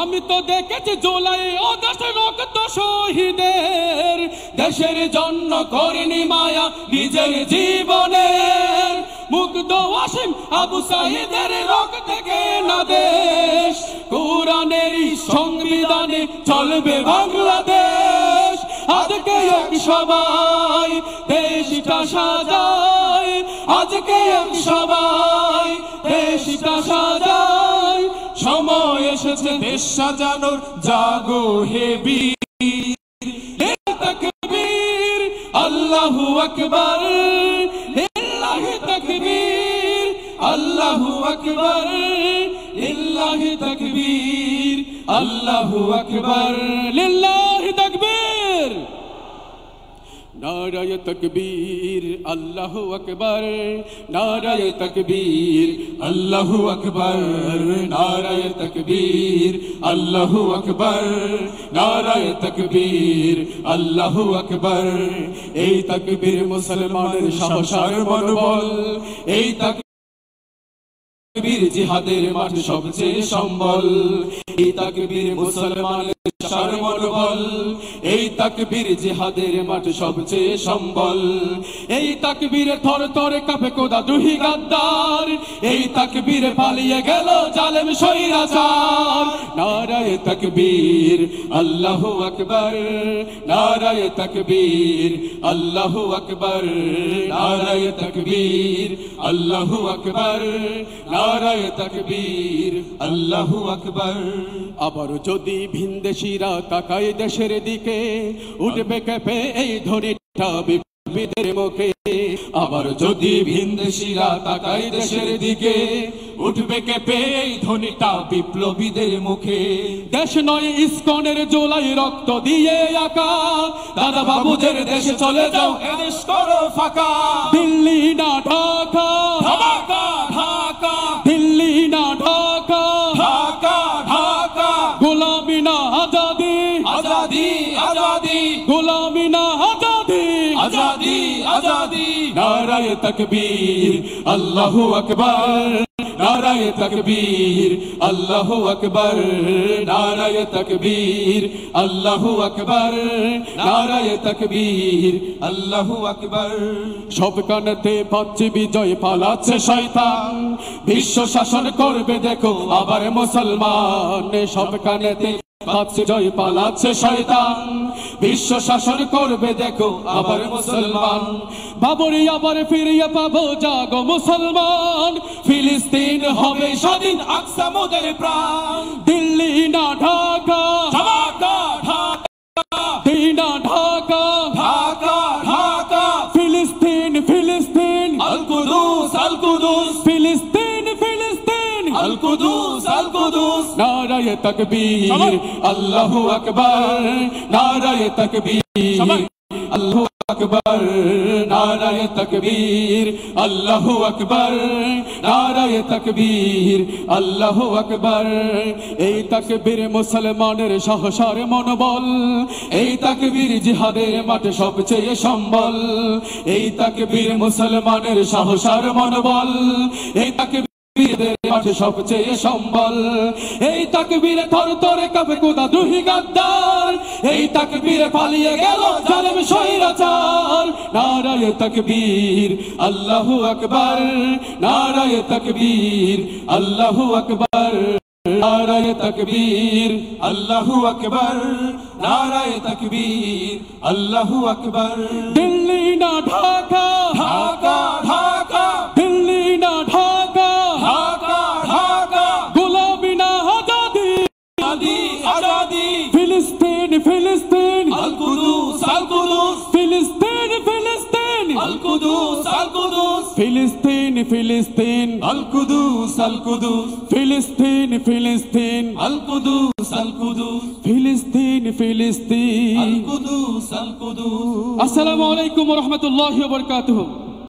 আমি তো দেখেছি জুলাই ও দেশে রক্ত শহীদের, দেশের জন্য করেনি মায়া নিজের জীবনের। মুগ্ধ ওয়াসিম আবু সাঈদের রক্ত থেকে না দেশ, কোরআনের সংবিধানে চলবে বাংলাদেশ। আজকে এক সবাই দেশটা সাজায়, আজকে এক সবাই দেশটা সাজায়। সময় এসেছে দেশ সাজানোর, জাগো হে বীর। তাকবীর আল্লাহু আকবার, লিল্লাহি তাকবীর আল্লাহু আকবার, লিল্লাহি তাকবীর আল্লাহু আকবার, লিল্লাহি তাকবীর। নারায়ে তাকবীর আল্লাহু আকবার, নারায়ে তাকবীর আল্লাহু আকবার, নারায়ে তাকবীর আল্লাহু আকবার, নারায়ে তাকবীর আল্লাহু আকবার। এই তাকবীর মুসলমানের সাহস আর মনোবল, এই তাকবীর জিহাদের মাঠ সবচেয়ে সম্বল। এই তাকবীর মুসলমানের সার মনোবল, এই তাকবীর জিহাদের মাঠ সবচেয়ে সম্বল। এই তাকবীরে থর থরে কাঁপে খোদাদ্রোহী গাদ্দার, এই তাকবীরে পালিয়ে গেল জালেম স্বৈরাচার। নারায়ে তাকবীর আল্লাহু আকবার, নারায়ে তাকবীর আল্লাহু আকবার, নারায়ে তাকবীর আল্লাহু আকবার, নারায়ে তাকবীর আল্লাহু আকবার। আবার যদি ভিনদেশীরা তাকায় দেশের দিকে, উঠবে কেঁপে এই ধ্বনিটা বিপ্লবীদের মুখে। আবার যদি ভিনদেশীরা তাকায় দেশের দিকে, উঠবে কেঁপে এই ধ্বনিটা বিপ্লবীদের মুখে। দেশ নয় ইসকনের জুলাই রক্ত দিয়ে আঁকা, দাদা বাবুদের দেশে চলে যাও এদেশ করো ফাঁকা। দিল্লি না ঢাকা, ঢাকা ঢাকা, দিল্লি না ঢাকা, ঢাকা ঢাকা। গোলামি না আজাদি, আজাদি আজাদি, গোলামি না আজাদি, আজাদি আজাদি। নারায়ে তাকবীর আল্লাহু আকবার, নারায়ে তাকবীর আল্লাহু আকবার, নারায়ে তাকবীর আল্লাহু আকবার, নারায়ে তাকবীর আল্লাহু আকবার। সব কানেতে পাচ্ছে বিজয়, পালাচ্ছে শয়তান, বিশ্ব শাসন করবে দেখো আবার মুসলমান। সব কানেতে পাচ্ছে জয়, পালাচ্ছে শয়তান, বিশ্ব শাসন করবে দেখো আবার মুসলমান। বাবরি আবার ফিরিয়ে পাবো, জাগো মুসলমান। ফিলিস্তিন হবে স্বাধীন, আকসা মোদের প্রাণ। দিল্লি না ঢাকা, ঢাকা ঢাকা, দিল্লি না ঢাকা, ঢাকা ঢাকা। ফিলিস্তিন ফিলিস্তিন, আল কুদুস আল কুদুস, ফিলিস্তিন ফিলিস্তিন, আল কুদুস আল কুদুস। নারায়ে তাকবীর আল্লাহু আকবার, নারায়ে তাকবীর আল্লাহু আকবার, নারায়ে তাকবীর আল্লাহু আকবার, নারায়ে তাকবীর আল্লাহু আকবার। এই তাকবীর মুসলমানের সাহস আর মনোবল, এই তাকবীর জিহাদের মাঠে সবচেয়ে সম্বল। এই তাকবীর মুসলমানের সাহস আর মনোবল, এই তাকবীর মাঠে সবচেয়ে সম্বল। এই তাকবীরে থর থরে কাঁপে খোদাদ্রোহী গাদ্দার, এই তাকবীরে পালিয়ে গেল জালেম স্বৈরাচার। নারায়ে তাকবীর আল্লাহু আকবার, নারায়ে তাকবীর আল্লাহু আকবার, নারায়ে তাকবীর আল্লাহু আকবার, নারায়ে তাকবীর আল্লাহু আকবার। দিল্লি না ঢাকা, ঢাকা ঢাকা, দিল্লি না ঢাকা, ঢাকা ঢাকা। গোলামি না আজাদি, আজাদি আজাদি। ফিলিস্তিন ফিলিস্তিন, আল কুদুস আল কুদুস, ফিলিস্তিন ফিলিস্তিন, আল কুদুস আল কুদুস। ফিলিস্তিন ফিলিস্তিন, আল কুদুস আল কুদুস, ফিলিস্তিন ফিলিস্তিন, আল কুদুস আল কুদুস, ফিলিস্তিন ফিলিস্তিন, আল কুদুস আল কুদুস। আসসালামু আলাইকুম ওয়া রাহমাতুল্লাহি ওয়া বারাকাতুহু।